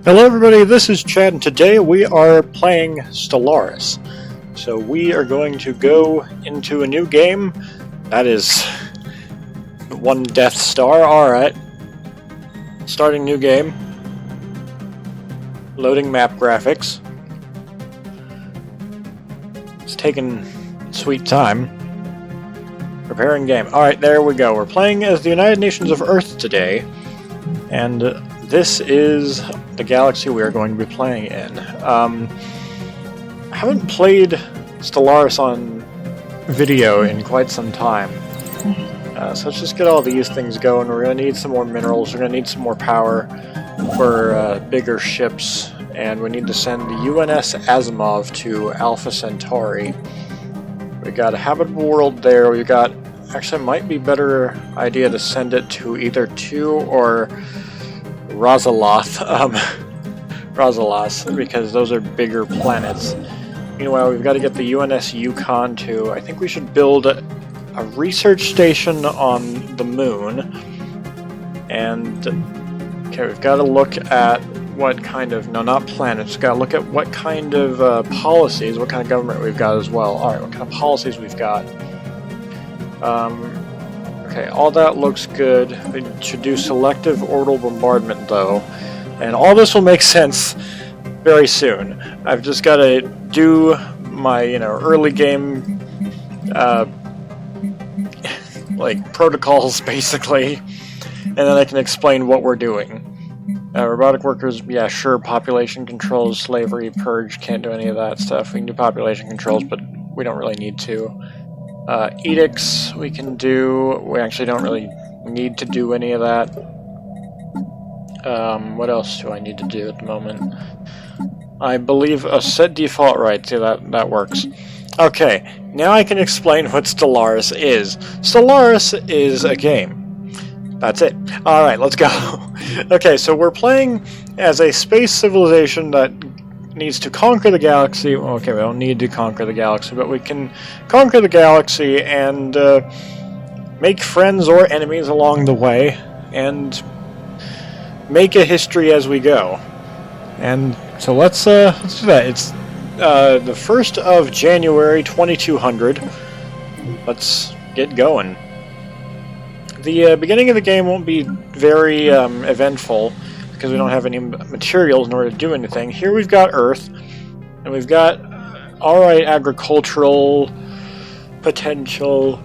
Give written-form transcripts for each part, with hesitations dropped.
Hello everybody, this is Chad, and today we are playing Stellaris. So we are going to go into a new game. That is one Death Star, alright. Starting new game. Loading map graphics. It's taking sweet time. Preparing game. Alright, there we go. We're playing as the United Nations of Earth today. And this is the galaxy we are going to be playing in. I haven't played Stellaris on video in quite some time. So let's just get all these things going. We're going to need some more minerals, we're going to need some more power for bigger ships, and we need to send the UNS Asimov to Alpha Centauri. We got a habitable world there. We got, actually it might be better idea to send it to either 2 or Rosalas, because those are bigger planets. Meanwhile, we've got to get the UNS Yukon to, I think we should build a research station on the moon. And, okay, we've got to look at what kind of, no, not planets, we've got to look at what kind of policies, what kind of government we've got as well. Alright, what kind of policies we've got. Okay, all that looks good. We should do selective orbital bombardment, though. And all this will make sense very soon. I've just got to do my, early game, like, protocols, basically. And then I can explain what we're doing. Robotic workers, yeah, sure, population controls, slavery, purge, can't do any of that stuff. We can do population controls, but we don't really need to. Edicts we can do. We actually don't really need to do any of that. What else do I need to do at the moment? I believe a set default rights. Yeah, that works. Okay, now I can explain what Stellaris is. Stellaris is a game. That's it. Alright, let's go. Okay, so we're playing as a space civilization that needs to conquer the galaxy. Okay, we don't need to conquer the galaxy, but we can conquer the galaxy and make friends or enemies along the way, and make a history as we go. And so let's do that. It's the 1st of January 2200. Let's get going. The beginning of the game won't be very eventful, because we don't have any materials in order to do anything. Here we've got Earth, and we've got alright agricultural potential.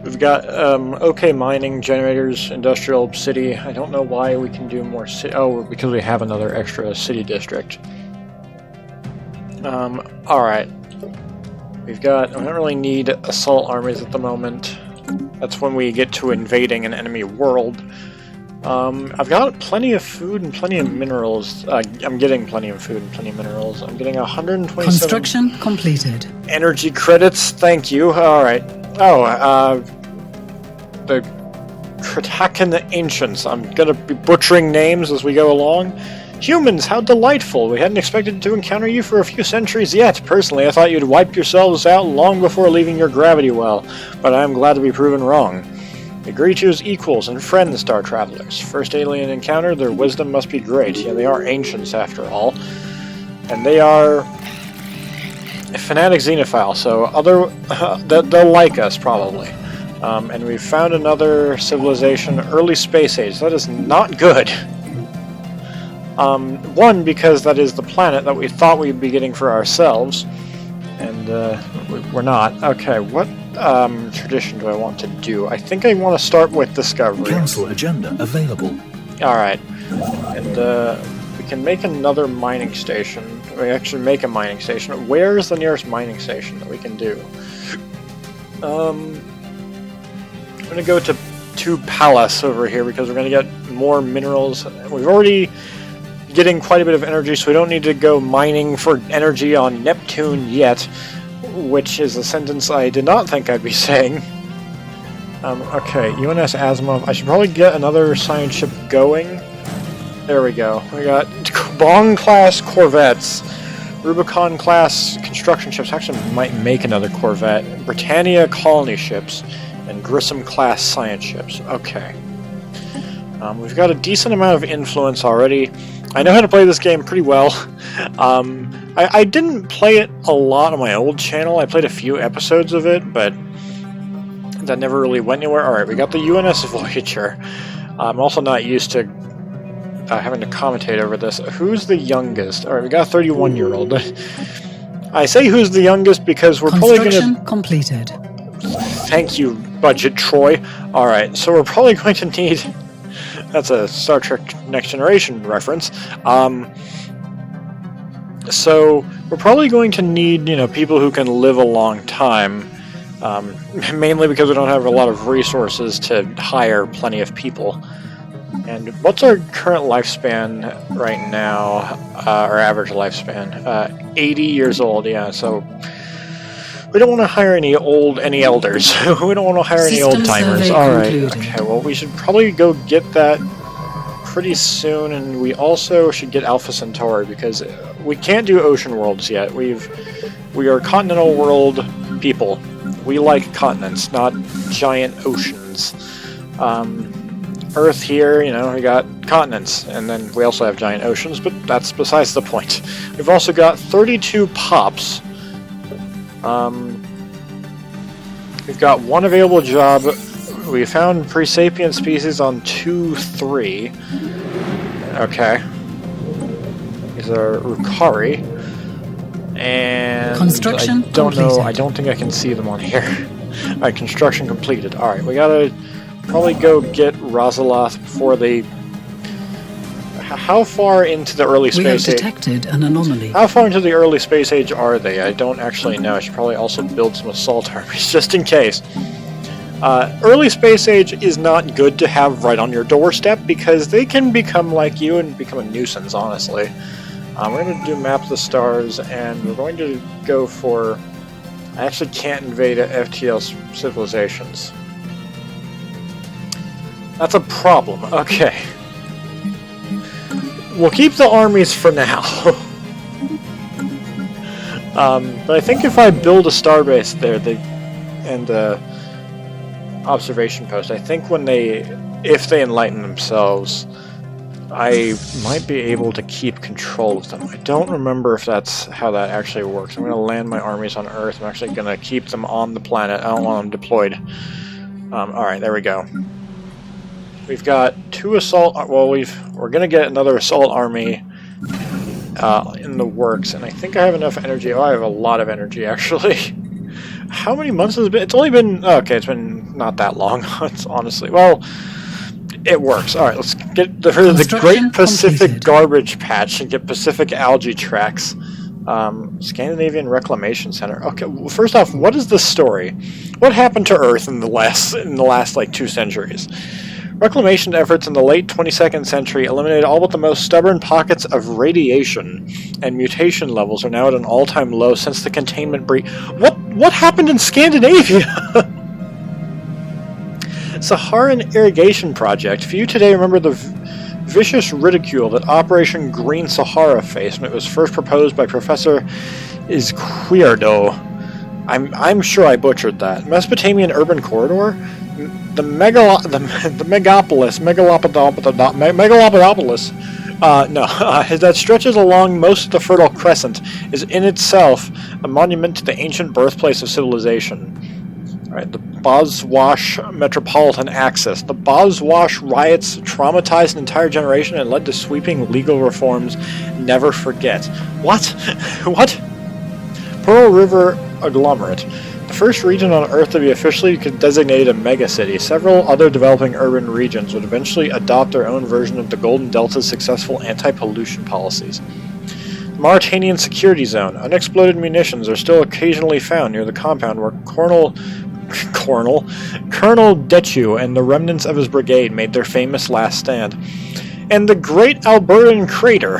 We've got okay mining, generators, industrial city. I don't know why we can do more city. Oh, because we have another extra city district. Alright. We don't really need assault armies at the moment. That's when we get to invading an enemy world. I've got plenty of food and plenty of minerals. I'm getting plenty of food and plenty of minerals. I'm getting 127... Construction completed. Energy credits, thank you. Alright. Oh, the Kratakan Ancients. I'm gonna be butchering names as we go along. Humans, how delightful! We hadn't expected to encounter you for a few centuries yet. Personally, I thought you'd wipe yourselves out long before leaving your gravity well, but I am glad to be proven wrong. We greet you as equals and friends, Star Travelers. First alien encounter, their wisdom must be great. Yeah, they are ancients after all. And they are a fanatic xenophile, so they'll like us, probably. And we've found another civilization, early space age. That is not good. One, because that is the planet that we thought we'd be getting for ourselves, and we're not. Okay, what tradition do I want to do? I think I want to start with discovery. Council agenda available. Alright, and we can make another mining station. We actually make a mining station. Where is the nearest mining station that we can do? I'm going to go to Palace over here, because we're going to get more minerals. We've already getting quite a bit of energy, so we don't need to go mining for energy on Neptune yet, which is a sentence I did not think I'd be saying. Okay, UNS Asimov. I should probably get another science ship going. There we go. We got Bong-class corvettes, Rubicon-class construction ships. Actually, might make another corvette. Britannia colony ships, and Grissom-class science ships. Okay. We've got a decent amount of influence already. I know how to play this game pretty well. I didn't play it a lot on my old channel. I played a few episodes of it, but that never really went anywhere. Alright, we got the UNS Voyager. I'm also not used to having to commentate over this. Who's the youngest? Alright, we got a 31-year-old. I say who's the youngest because we're probably going to... Construction completed. Thank you, Budget Troy. Alright, so we're probably going to need... That's a Star Trek Next Generation reference. So we're probably going to need, people who can live a long time. Mainly because we don't have a lot of resources to hire plenty of people. And what's our current lifespan right now? Our average lifespan? 80 years old, yeah, so... We don't want to hire any elders. We don't want to hire any old-timers. Alright, okay, well we should probably go get that pretty soon, and we also should get Alpha Centauri, because we can't do ocean worlds yet. We are continental world people. We like continents, not giant oceans. Earth here, we got continents, and then we also have giant oceans, but that's besides the point. We've also got 32 pops. We've got one available job. We found pre-sapient species on 2-3. Okay. These are Rukari. And construction I don't completed. know, I don't think I can see them on here. Alright, construction completed. Alright, we gotta probably go get Rosaloth before they... How far into the early space age... We have detected an anomaly. How far into the early space age are they? I don't actually know. I should probably also build some assault armies, just in case. Early space age is not good to have right on your doorstep, because they can become like you and become a nuisance, honestly. We're going to do Map of the Stars, and we're going to go for... I actually can't invade FTL civilizations. That's a problem. Okay. We'll keep the armies for now. But I think if I build a starbase there, and observation post, I think if they enlighten themselves, I might be able to keep control of them. I don't remember if that's how that actually works. I'm going to land my armies on Earth. I'm actually going to keep them on the planet. I don't want them deployed. Alright, there we go. We've got 2 assault... Well, we're going to get another assault army in the works, and I think I have enough energy. Oh, I have a lot of energy, actually. How many months has it been? It's only been... Okay, it's been not that long, it's honestly... Well, it works. Alright, let's get rid of the Great Pacific Garbage Patch and get Pacific Algae Tracks. Scandinavian Reclamation Center. Okay, well, first off, what is the story? What happened to Earth in the last like 2 centuries? Reclamation efforts in the late 22nd century eliminated all but the most stubborn pockets of radiation, and mutation levels are now at an all-time low since the containment breach. What happened in Scandinavia? Saharan Irrigation Project. Few today remember the vicious ridicule that Operation Green Sahara faced when it was first proposed by Professor Izquierdo. I'm sure I butchered that. Mesopotamian Urban Corridor? The megalopolis that stretches along most of the Fertile Crescent is in itself a monument to the ancient birthplace of civilization. Alright, the Boswash Metropolitan Axis. The Boswash riots traumatized an entire generation and led to sweeping legal reforms. Never forget. What? What? Pearl River Agglomerate. The first region on Earth to be officially designated a megacity. Several other developing urban regions would eventually adopt their own version of the Golden Delta's successful anti-pollution policies. The Mauritanian Security Zone. Unexploded munitions are still occasionally found near the compound where Colonel Dechu and the remnants of his brigade made their famous last stand. And the Great Albertan Crater.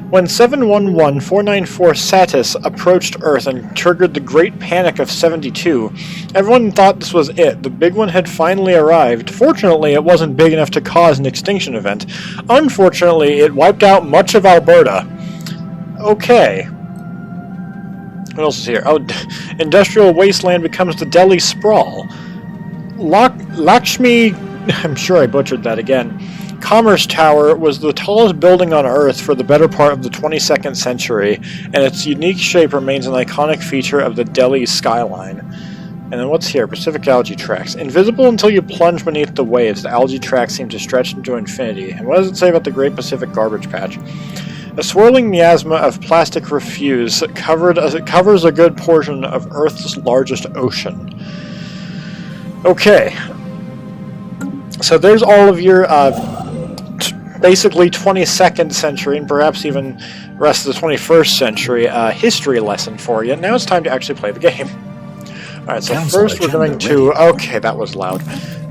When 711-494 Satis approached Earth and triggered the Great Panic of 72, everyone thought this was it. The big one had finally arrived. Fortunately, it wasn't big enough to cause an extinction event. Unfortunately, it wiped out much of Alberta. Okay. What else is here? Oh, industrial wasteland becomes the Delhi sprawl. Lakshmi... I'm sure I butchered that again. Commerce Tower was the tallest building on Earth for the better part of the 22nd century, and its unique shape remains an iconic feature of the Delhi skyline. And then what's here? Pacific algae tracks. Invisible until you plunge beneath the waves, the algae tracks seem to stretch into infinity. And what does it say about the Great Pacific Garbage Patch? A swirling miasma of plastic refuse covers a good portion of Earth's largest ocean. Okay. So there's all of your basically 22nd century and perhaps even rest of the 21st century history lesson for you. Now it's time to actually play the game. Alright, so first we're going to... Okay, that was loud.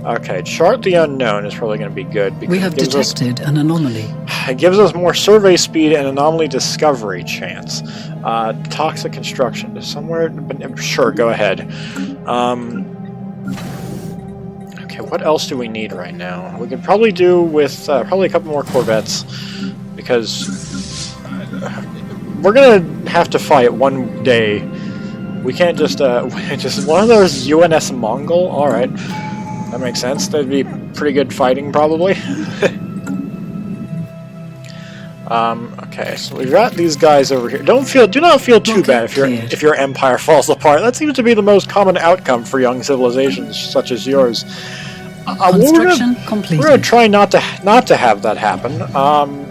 Okay, chart the unknown is probably going to be good. We have detected an anomaly. It gives us more survey speed and anomaly discovery chance. Toxic construction. Somewhere... Sure, go ahead. Okay, what else do we need right now? We could probably do with probably a couple more Corvettes, because we're going to have to fight one day. We can't just one of those UNS Mongol? Alright. That makes sense. That'd be pretty good fighting, probably. Okay, so we've got these guys over here. Do not feel too bad if your empire falls apart. That seems to be the most common outcome for young civilizations such as yours. Construction completed. We're gonna try not to have that happen.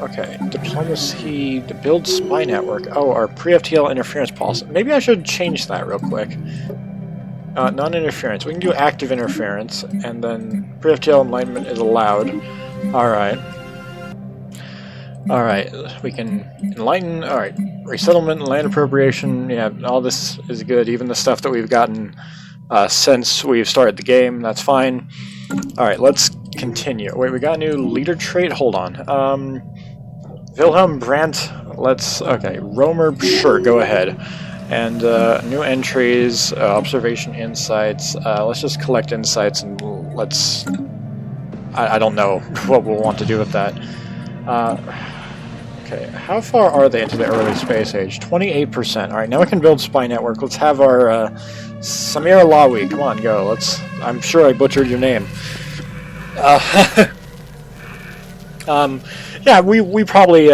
Okay, diplomacy to build spy network. Oh, our pre-FTL interference policy. Maybe I should change that real quick. Non-interference. We can do active interference, and then pre-FTL enlightenment is allowed. Alright. Alright, we can enlighten. Alright, resettlement, land appropriation. Yeah, all this is good. Even the stuff that we've gotten since we've started the game, that's fine. Alright, let's continue. Wait, we got a new leader trait? Hold on. Wilhelm Brandt, okay, Romer, sure, go ahead. And new entries, observation insights. Let's just collect insights and let's... I don't know what we'll want to do with that. Okay, how far are they into the early space age? 28%. Alright, now we can build spy network. Let's have our Samir Alawi. Come on, go. I'm sure I butchered your name. Yeah, we probably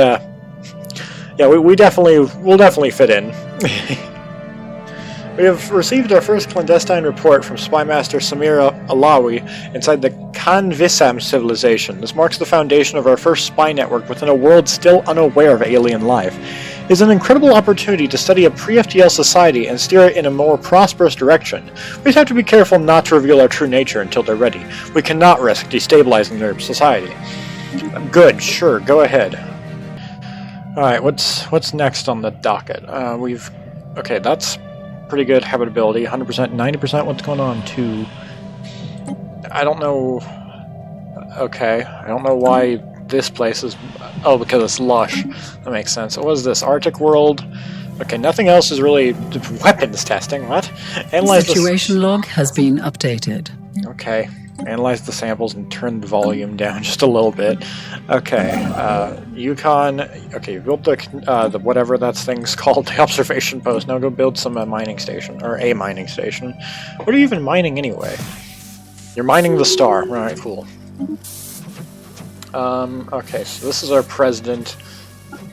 we'll definitely fit in. We have received our first clandestine report from Spymaster Samir Alawi inside the Khan Vissam civilization. This marks the foundation of our first spy network within a world still unaware of alien life. It is an incredible opportunity to study a pre-FTL society and steer it in a more prosperous direction. We just have to be careful not to reveal our true nature until they're ready. We cannot risk destabilizing their society. Good, sure, go ahead. Alright, what's next on the docket? Okay, that's pretty good habitability, 100%, 90%, what's going on? I don't know... Okay, I don't know why this place is... Oh, because it's lush. That makes sense. What is this? Arctic world? Okay, nothing else is really... Weapons testing, what? Analyze Situation log has been updated. Okay. Analyze the samples and turn the volume down just a little bit. Okay, Yukon. Okay, you built the whatever that thing's called, the observation post. Now go build some mining station, or a mining station. What are you even mining anyway? You're mining the star. Alright, cool. Okay, so this is our president.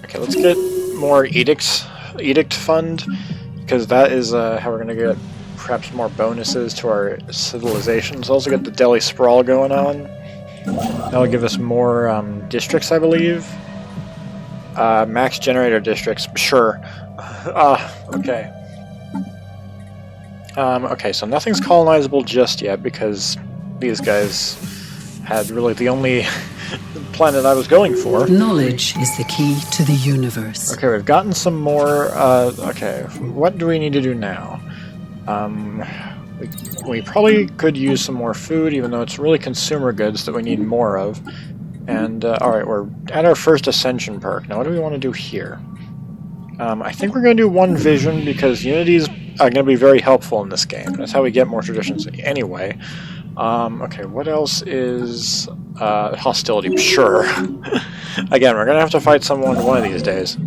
Okay, let's get more edict fund, because that is how we're gonna get perhaps more bonuses to our civilizations. Also got the Delhi Sprawl going on. That'll give us more districts, I believe. Max generator districts, sure. Okay. Okay, so nothing's colonizable just yet because these guys had really the only planet I was going for. Knowledge is the key to the universe. Okay, we've gotten some more. Okay, what do we need to do now? We probably could use some more food, even though it's really consumer goods that we need more of. And, alright, we're at our first Ascension perk. Now, what do we want to do here? I think we're going to do one vision, because Unity's going to be very helpful in this game. That's how we get more traditions anyway. Okay, what else is... hostility, sure. Again, we're going to have to fight someone one of these days.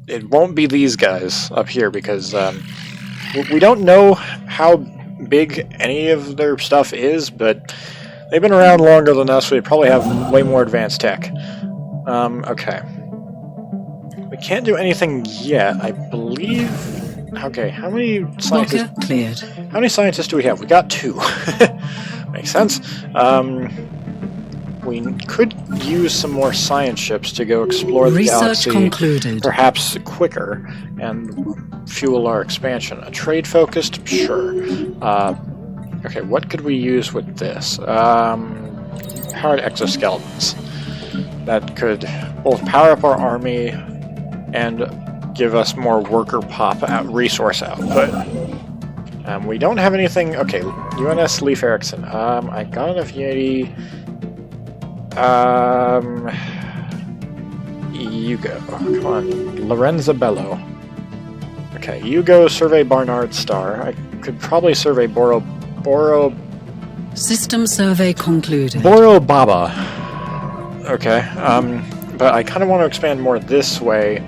It won't be these guys up here, because... we don't know how big any of their stuff is, but They've been around longer than us, so they probably have way more advanced tech. Okay. We can't do anything yet, I believe... Okay, how many scientists... Locker cleared. How many scientists do we have? We got 2. Makes sense. We could use some more science ships to go explore the Research galaxy concluded. perhaps quicker and fuel our expansion. A trade-focused? Sure. Okay, what could we use with this? Powered exoskeletons. That could both power up our army and give us more worker resource output. We don't have anything... Okay, UNS Leif Erikson. I got enough Unity... you go. Come on. Lorenzo Bello. Okay, you go survey Barnard Star. I could probably survey Boro... System survey concluded. Boro Baba. Okay, but I kind of want to expand more this way,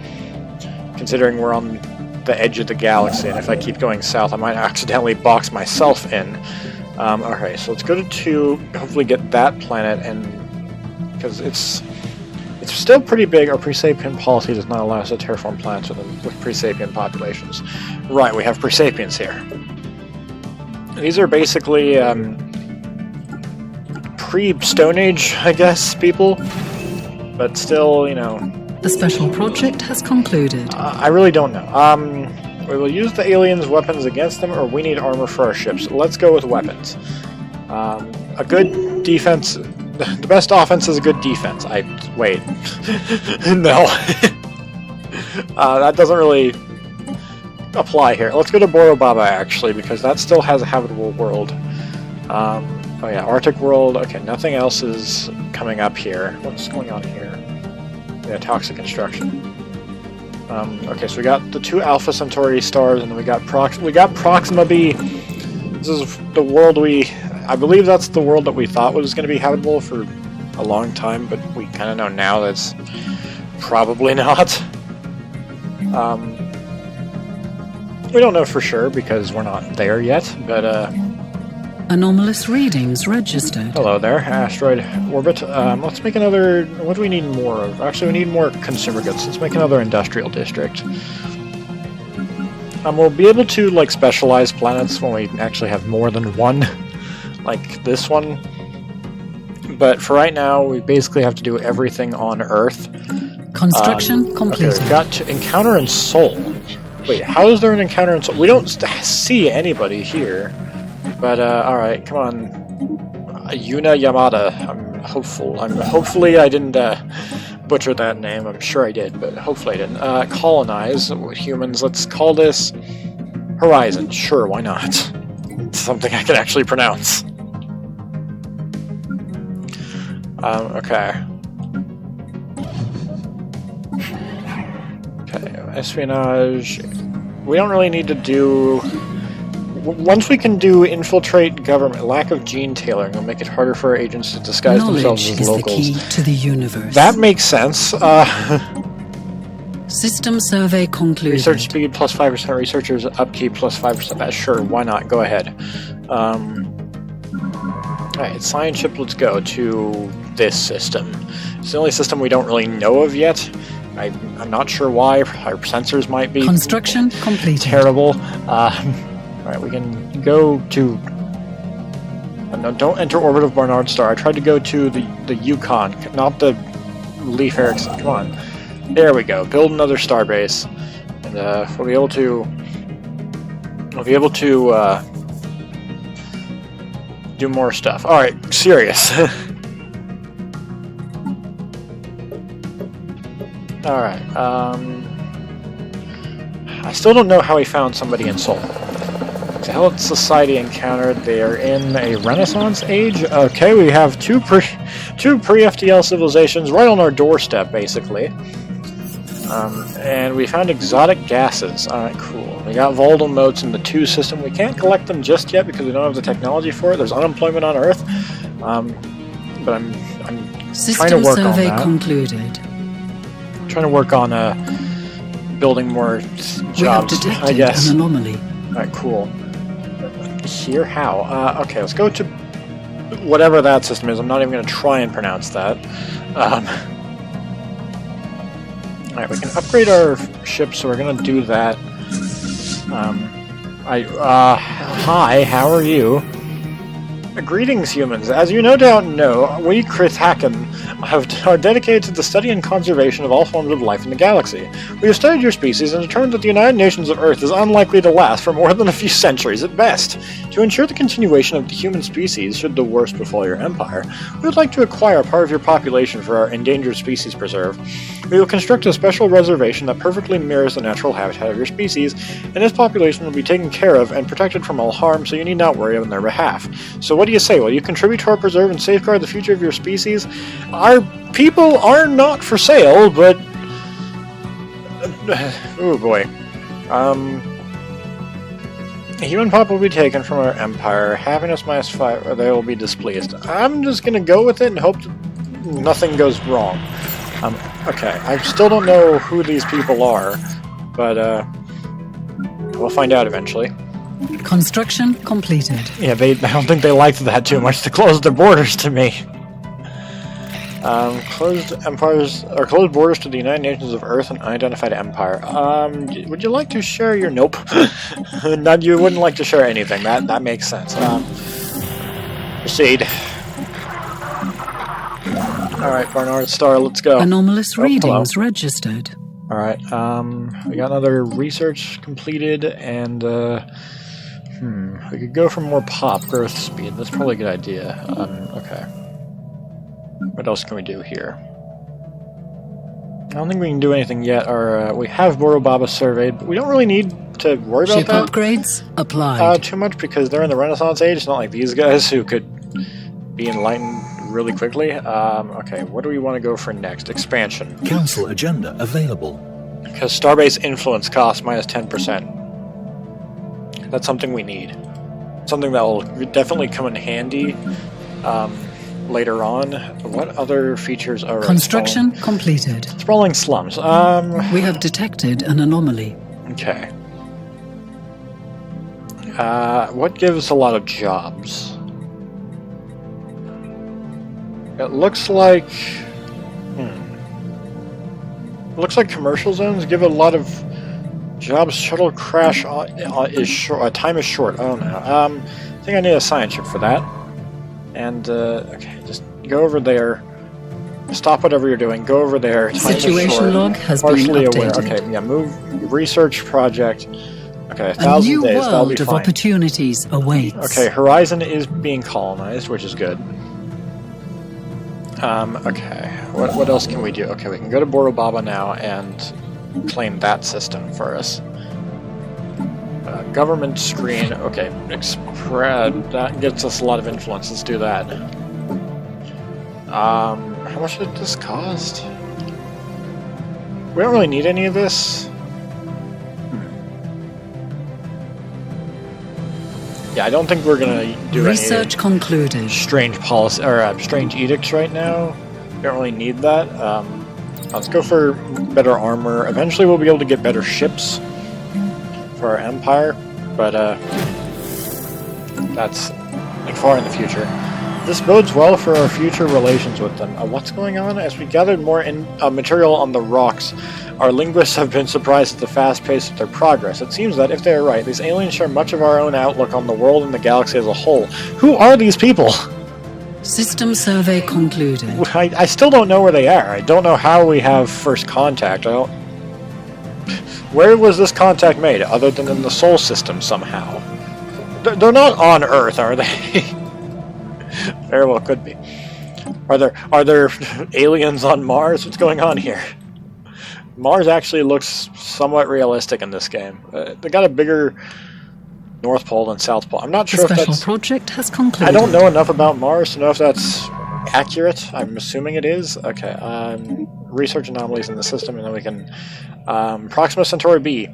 considering we're on the edge of the galaxy, and if I keep going south, I might accidentally box myself in. Okay, so let's go to 2, hopefully get that planet, and because it's still pretty big. Our pre-sapient policy does not allow us to terraform planets with pre-sapient populations. Right, we have pre-sapients here. These are basically pre-Stone Age, I guess, people, but still, you know... The special project has concluded. I really don't know. We will use the aliens' weapons against them, or we need armor for our ships. Let's go with weapons. A good defense... The best offense is a good defense. Wait. No. That doesn't really apply here. Let's go to Boro Baba, actually, because that still has a habitable world. Oh yeah, Arctic world. Okay, nothing else is coming up here. What's going on here? Yeah, toxic construction. Okay, so we got the 2 Alpha Centauri stars, and then we got Proxima b. This is the world I believe that's the world that we thought was going to be habitable for a long time, but we kind of know now that's probably not. We don't know for sure because we're not there yet, but Anomalous readings registered. hello there, asteroid orbit. Let's make another... What do we need more of? Actually, we need more consumer goods. Let's make another industrial district. We'll be able to, like, specialize planets when we actually have more than one, like this one. But for right now, we basically have to do everything on Earth. Construction completed. Okay, we've got to encounter in Sol. Wait, how is there an encounter in Sol? We don't see anybody here. But, alright, come on. Yuna Yamada. I'm hopeful. Hopefully I didn't butcher that name. I'm sure I did, but hopefully I didn't. Colonize with humans. Let's call this Horizon. Sure, why not? It's something I can actually pronounce. Okay. Okay, espionage. We don't really need to do... Once we can do infiltrate government, lack of gene tailoring will make it harder for our agents to disguise themselves as locals. Knowledge is the key to the universe. That makes sense. System survey concluded. Research speed plus 5%, researchers upkeep plus 5%. Sure, why not? Go ahead. Alright, science ship, let's go to this system. It's the only system we don't really know of yet. I'm not sure why. Our sensors might be... Construction completed. Terrible. Alright, we can go to... No, don't enter orbit of Barnard Star. I tried to go to the Yukon, not the Leif Erikson. Come on. There we go. Build another starbase. And we'll be able to... do more stuff. Alright, serious. Alright, I still don't know how he found somebody in Sol. The Helot Society encountered. They are in a Renaissance age. Okay, we have two pre-FTL civilizations right on our doorstep, basically. And we found exotic gases. Alright, cool. We got volatile motes in the 2 system. We can't collect them just yet because we don't have the technology for it. There's unemployment on Earth. But I'm trying to work on that. Concluded. Trying to work on building more jobs, We have detected I guess. an anomaly. Alright, cool. Here? How? Okay, let's go to whatever that system is. I'm not even going to try and pronounce that. Alright, we can upgrade our ship, so we're going to do that. Hi, how are you? Greetings, humans. As you no doubt know, we Krithhaken are dedicated to the study and conservation of all forms of life in the galaxy. We have studied your species and determined that the United Nations of Earth is unlikely to last for more than a few centuries at best. To ensure the continuation of the human species, should the worst befall your empire, we would like to acquire a part of your population for our endangered species preserve. We will construct a special reservation that perfectly mirrors the natural habitat of your species, and this population will be taken care of and protected from all harm, so you need not worry on their behalf. So what do you say? Will you contribute to our preserve and safeguard the future of your species? Our people are not for sale, but... oh boy. Human pop will be taken from our empire. Happiness -5, or they will be displeased. I'm just gonna go with it and hope that nothing goes wrong. Okay, I still don't know who these people are, but we'll find out eventually. Construction completed. Yeah, I don't think they liked that too much to close their borders to me. Closed empires, or closed borders to the United Nations of Earth and unidentified empire. Would you like to share your... Nope. No, you wouldn't like to share anything. That makes sense. Proceed. Alright, Barnard Star, let's go. Anomalous readings registered. Alright, we got another research completed, and, we could go for more pop growth speed. That's probably a good idea. Okay. What else can we do here? I don't think we can do anything yet. We have Borobaba surveyed, but we don't really need to worry about Ship that. upgrades applied. Too much, because they're in the Renaissance Age. It's not like these guys who could be enlightened really quickly. Okay, what do we want to go for next? Expansion. Council agenda available. Because Starbase influence costs -10%. That's something we need. Something that will definitely come in handy later on. What other features are... Construction completed. Sprawling slums. We have detected an anomaly. Okay. What gives a lot of jobs? It looks like... It looks like commercial zones give a lot of jobs. Shuttle crash is short. Time is short. Oh no. I think I need a science ship for that. And okay, just go over there. Stop whatever you're doing. Go over there. Time Situation is short. log has been Partially updated. aware. Okay, yeah. Move research project. Okay, A 1,000 new days. That'll be world of fine. opportunities awaits. Okay, Horizon is being colonized, which is good. Okay, what else can we do? Okay, we can go to Borobaba now and claim that system for us. Government screen, okay, that gets us a lot of influence, let's do that. How much did this cost? We don't really need any of this. Yeah, I don't think we're gonna do Research any concluded. strange policy or strange edicts right now. We don't really need that. Let's go for better armor. Eventually, we'll be able to get better ships for our empire, but that's like far in the future. This bodes well for our future relations with them. What's going on? As we gathered more material on the rocks, our linguists have been surprised at the fast pace of their progress. It seems that, if they are right, these aliens share much of our own outlook on the world and the galaxy as a whole. Who are these people? System survey concluded. I still don't know where they are. I don't know how we have first contact. I don't... Where was this contact made, other than in the Sol system somehow? They're not on Earth, are they? Very well could be. Are there aliens on Mars? What's going on here? Mars actually looks somewhat realistic in this game. They got a bigger North Pole than South Pole. I'm not sure if The special that's... project has concluded. I don't know enough about Mars to know if that's accurate. I'm assuming it is. Okay, research anomalies in the system, and then we can... Proxima Centauri B.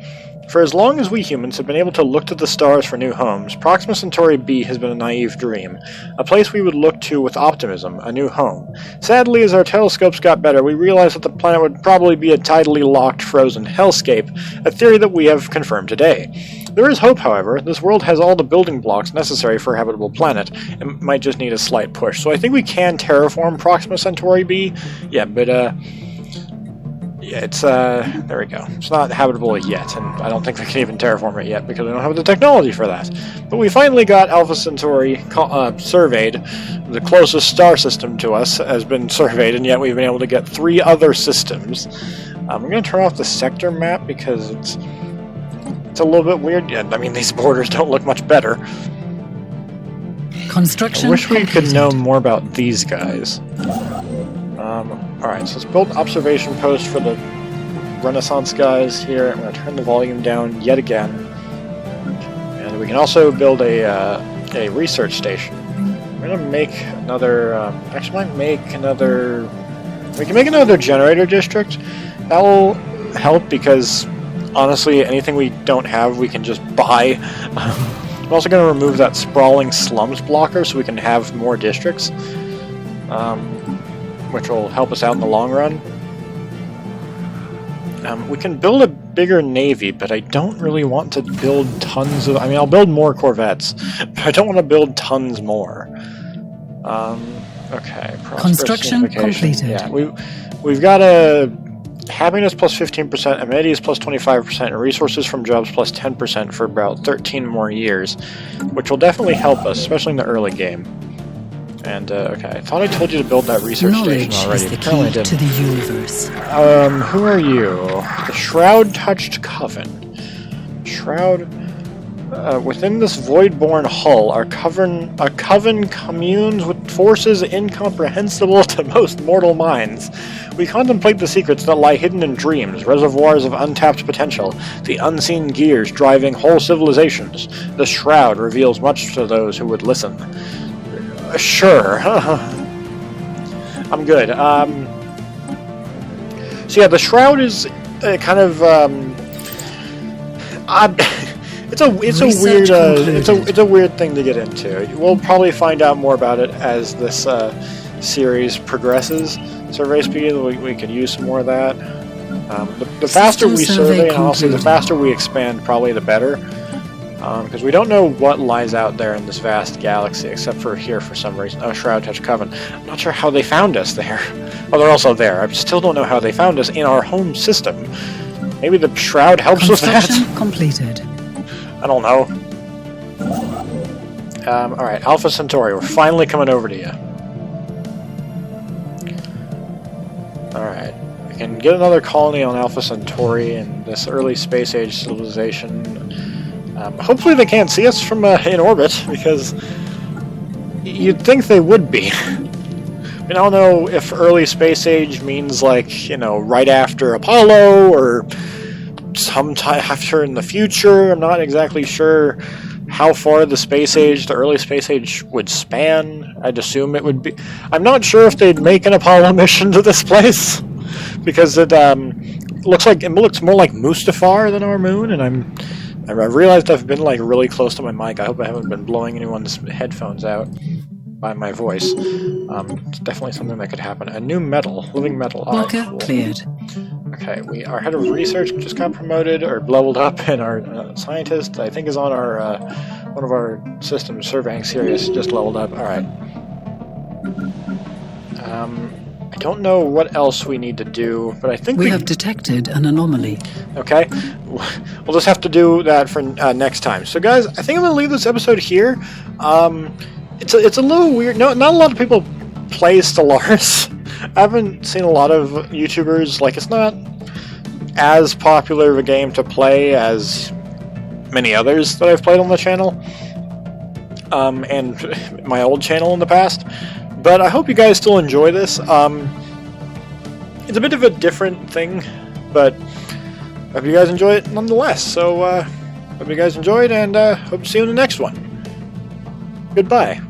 For as long as we humans have been able to look to the stars for new homes, Proxima Centauri B has been a naive dream. A place we would look to with optimism, a new home. Sadly, as our telescopes got better, we realized that the planet would probably be a tidally locked, frozen hellscape, a theory that we have confirmed today. There is hope, however. This world has all the building blocks necessary for a habitable planet. It might just need a slight push. So I think we can terraform Proxima Centauri B. Yeah, but yeah, it's there we go. It's not habitable yet, and I don't think we can even terraform it yet because we don't have the technology for that. But we finally got Alpha Centauri surveyed. The closest star system to us has been surveyed, and yet we've been able to get 3 other systems. I'm going to turn off the sector map because it's a little bit weird. Yeah, I mean, these borders don't look much better. Construction I wish we could completed. know more about these guys. Alright, so let's build observation post for the Renaissance guys here. I'm going to turn the volume down yet again. And we can also build a research station. I'm going to make another... actually, I might make another... We can make another generator district. That will help because, honestly, anything we don't have, we can just buy. I'm also going to remove that sprawling slums blocker so we can have more districts. Which will help us out in the long run. We can build a bigger navy, but I don't really want to build tons of... I mean, I'll build more corvettes, but I don't want to build tons more. Okay. Construction completed. Yeah, we've got a happiness plus 15%, amenities plus 25%, and resources from jobs plus 10% for about 13 more years, which will definitely help us, especially in the early game. And, okay, I thought I told you to build that research station Knowledge already. is the Apparently I key didn't. to the universe. Who are you? The Shroud-touched Coven. Shroud... within this void-born hull, our coven communes with forces incomprehensible to most mortal minds. We contemplate the secrets that lie hidden in dreams, reservoirs of untapped potential, the unseen gears driving whole civilizations. The Shroud reveals much to those who would listen. Sure. I'm good. So yeah, the Shroud is kind of it's a weird thing to get into. We'll probably find out more about it as this series progresses. Survey speed, we could use some more of that. The faster we survey, and honestly, the faster we expand, probably the better. Because we don't know what lies out there in this vast galaxy, except for here for some reason. Oh, Shroud-touched Coven. I'm not sure how they found us there. Oh, they're also there. I still don't know how they found us in our home system. Maybe the Shroud helps with that? Completed. I don't know. Alright, Alpha Centauri, we're finally coming over to you. Alright, we can get another colony on Alpha Centauri in this early space age civilization. Hopefully they can't see us from in orbit, because you'd think they would be. I mean, I don't know if early space age means, like, you know, right after Apollo, or sometime after in the future. I'm not exactly sure how far the early space age would span. I'd assume it would be... I'm not sure if they'd make an Apollo mission to this place, because it looks more like Mustafar than our moon, and I realized I've been like really close to my mic. I hope I haven't been blowing anyone's headphones out by my voice. It's definitely something that could happen. A new metal, living metal. Marker cool. cleared. Okay, our head of research just got promoted or leveled up, and our scientist, I think, is on our one of our systems surveying series, just leveled up. All right. I don't know what else we need to do, but I think we have detected an anomaly. Okay, we'll just have to do that for next time. So, guys, I think I'm going to leave this episode here. It's a little weird. No, not a lot of people play Stellaris. I haven't seen a lot of YouTubers. Like, it's not as popular of a game to play as many others that I've played on the channel, and my old channel in the past. But I hope you guys still enjoy this. It's a bit of a different thing, but I hope you guys enjoy it nonetheless. So, hope you guys enjoyed, and hope to see you in the next one. Goodbye.